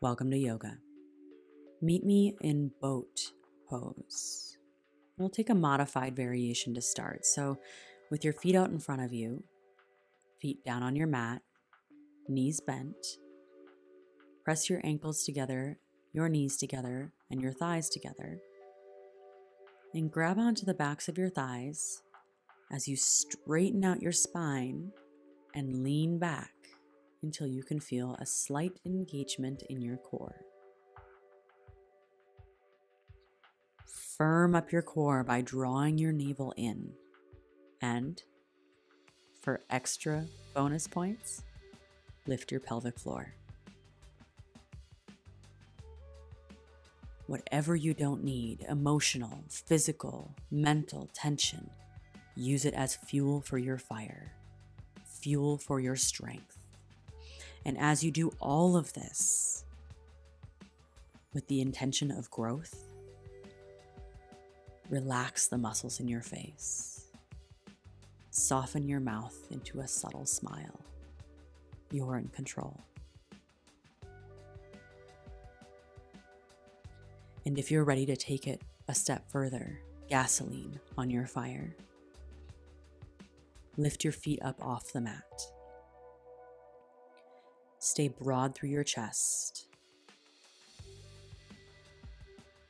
Welcome to yoga. Meet me in boat pose. We'll take a modified variation to start. So, with your feet out in front of you, feet down on your mat, knees bent, press your ankles together, your knees together, and your thighs together. And grab onto the backs of your thighs as you straighten out your spine and lean back until you can feel a slight engagement in your core. Firm up your core by drawing your navel in. And for extra bonus points, lift your pelvic floor. Whatever you don't need, emotional, physical, mental tension, use it as fuel for your fire, fuel for your strength. And as you do all of this with the intention of growth, relax the muscles in your face. Soften your mouth into a subtle smile. You're in control. And if you're ready to take it a step further, gasoline on your fire. Lift your feet up off the mat. Stay broad through your chest.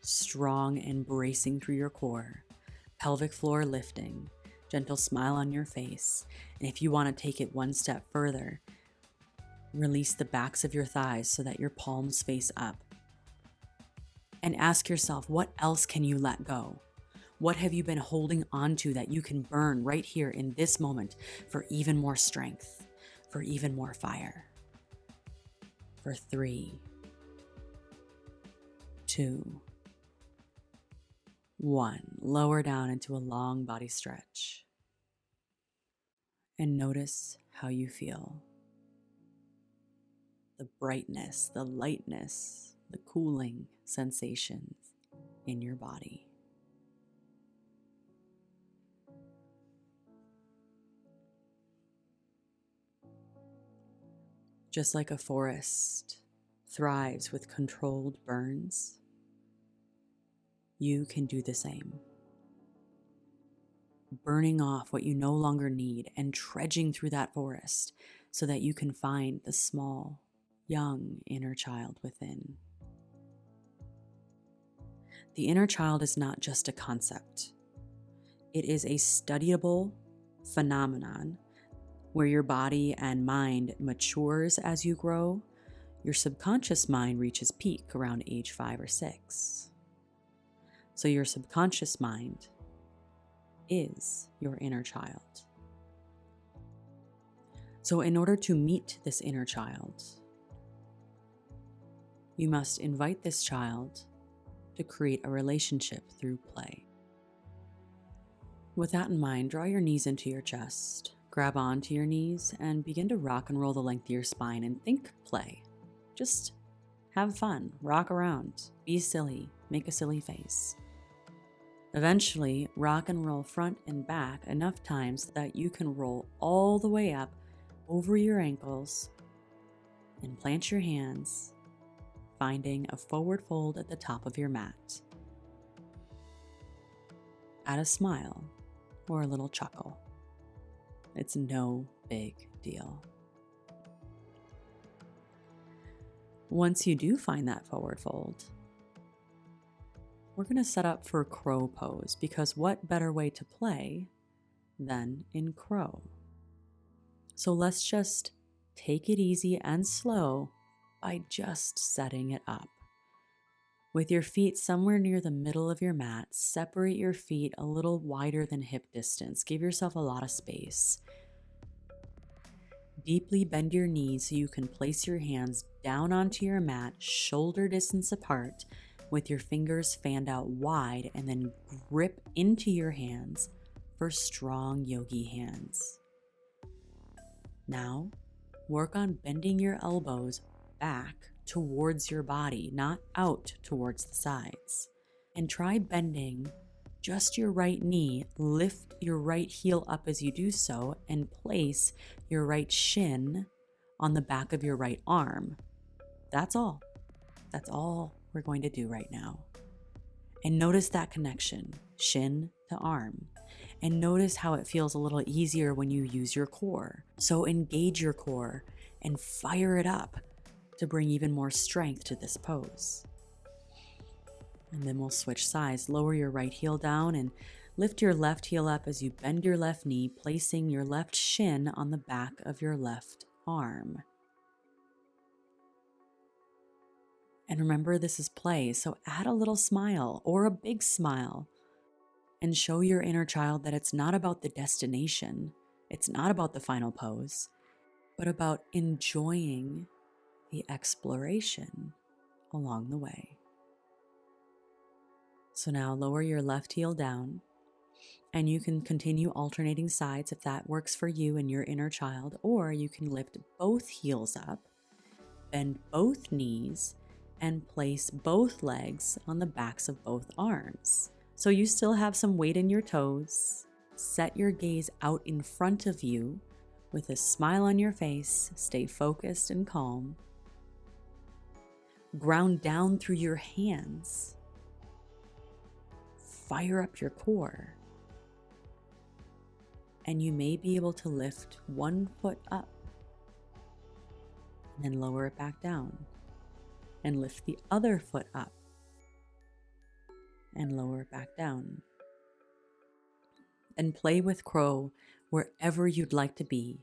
Strong and bracing through your core. Pelvic floor lifting. Gentle smile on your face. And if you want to take it one step further, release the backs of your thighs so that your palms face up. And ask yourself, what else can you let go? What have you been holding on to that you can burn right here in this moment for even more strength, for even more fire? For 3, 2, 1. Lower down into a long body stretch. And notice how you feel. The brightness, the lightness, the cooling sensations in your body. Just like a forest thrives with controlled burns, you can do the same. Burning off what you no longer need and trudging through that forest so that you can find the small, young inner child within. The inner child is not just a concept. It is a studyable phenomenon where your body and mind matures as you grow. Your subconscious mind reaches peak around age 5 or 6. So your subconscious mind is your inner child. So in order to meet this inner child, you must invite this child to create a relationship through play. With that in mind, draw your knees into your chest. Grab onto your knees and begin to rock and roll the length of your spine and think play. Just have fun, rock around, be silly, make a silly face. Eventually, rock and roll front and back enough times that you can roll all the way up over your ankles and plant your hands, finding a forward fold at the top of your mat. Add a smile or a little chuckle. It's no big deal. Once you do find that forward fold, we're going to set up for crow pose, because what better way to play than in crow? So let's just take it easy and slow by just setting it up. With your feet somewhere near the middle of your mat, separate your feet a little wider than hip distance. Give yourself a lot of space. Deeply bend your knees so you can place your hands down onto your mat, shoulder distance apart, with your fingers fanned out wide, and then grip into your hands for strong yogi hands. Now, work on bending your elbows back towards your body, not out towards the sides. And try bending just your right knee. Lift your right heel up as you do so, and place your right shin on the back of your right arm. That's all. That's all we're going to do right now. And notice that connection, shin to arm. And notice how it feels a little easier when you use your core. So engage your core and fire it up to bring even more strength to this pose. And then we'll switch sides. Lower your right heel down and lift your left heel up as you bend your left knee, placing your left shin on the back of your left arm. And remember, this is play, so add a little smile or a big smile and show your inner child that it's not about the destination, it's not about the final pose, but about enjoying the exploration along the way. So now lower your left heel down, and you can continue alternating sides if that works for you and your inner child, or you can lift both heels up, bend both knees, and place both legs on the backs of both arms. So you still have some weight in your toes. Set your gaze out in front of you with a smile on your face. Stay focused and calm. Ground down through your hands. Fire up your core. And you may be able to lift one foot up and then lower it back down. And lift the other foot up and lower it back down. And play with crow wherever you'd like to be,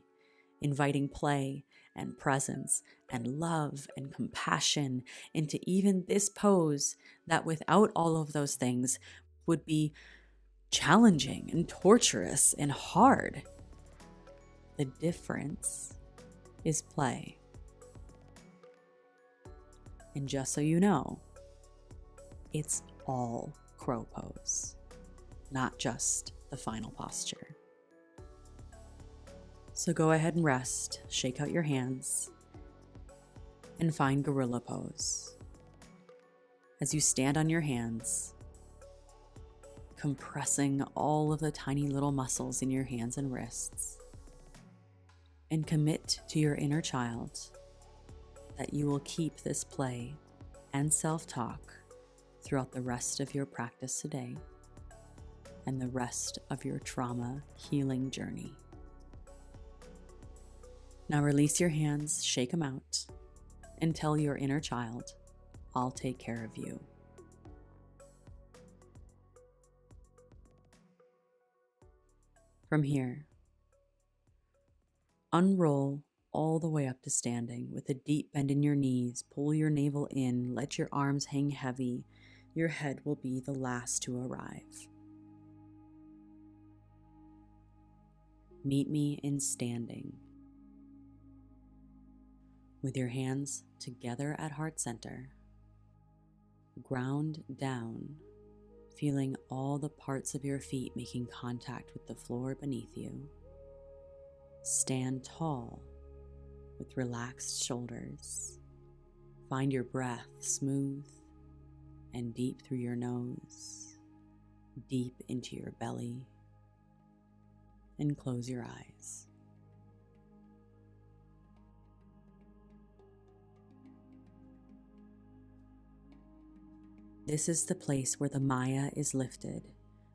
inviting play and presence and love and compassion into even this pose that without all of those things would be challenging and torturous and hard. The difference is play. And just so you know, it's all crow pose, not just the final posture. So go ahead and rest, shake out your hands, and find gorilla pose. As you stand on your hands, compressing all of the tiny little muscles in your hands and wrists, and commit to your inner child that you will keep this play and self-talk throughout the rest of your practice today and the rest of your trauma healing journey. Now release your hands, shake them out, and tell your inner child, I'll take care of you. From here, unroll all the way up to standing with a deep bend in your knees. Pull your navel in, let your arms hang heavy. Your head will be the last to arrive. Meet me in standing. With your hands together at heart center, ground down, feeling all the parts of your feet making contact with the floor beneath you. Stand tall with relaxed shoulders. Find your breath smooth and deep through your nose, deep into your belly, and close your eyes. This is the place where the Maya is lifted.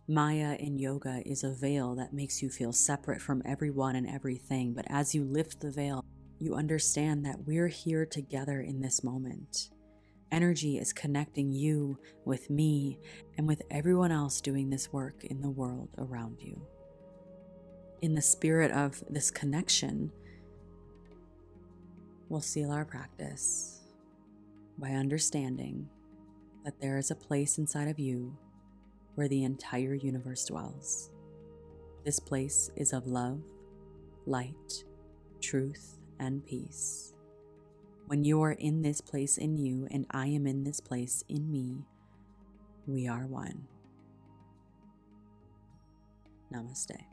Maya in yoga is a veil that makes you feel separate from everyone and everything, but as you lift the veil, you understand that we're here together in this moment. Energy is connecting you with me and with everyone else doing this work in the world around you. In the spirit of this connection, we'll seal our practice by understanding that there is a place inside of you where the entire universe dwells. This place is of love, light, truth, and peace. When you are in this place in you and I am in this place in me, we are one. Namaste.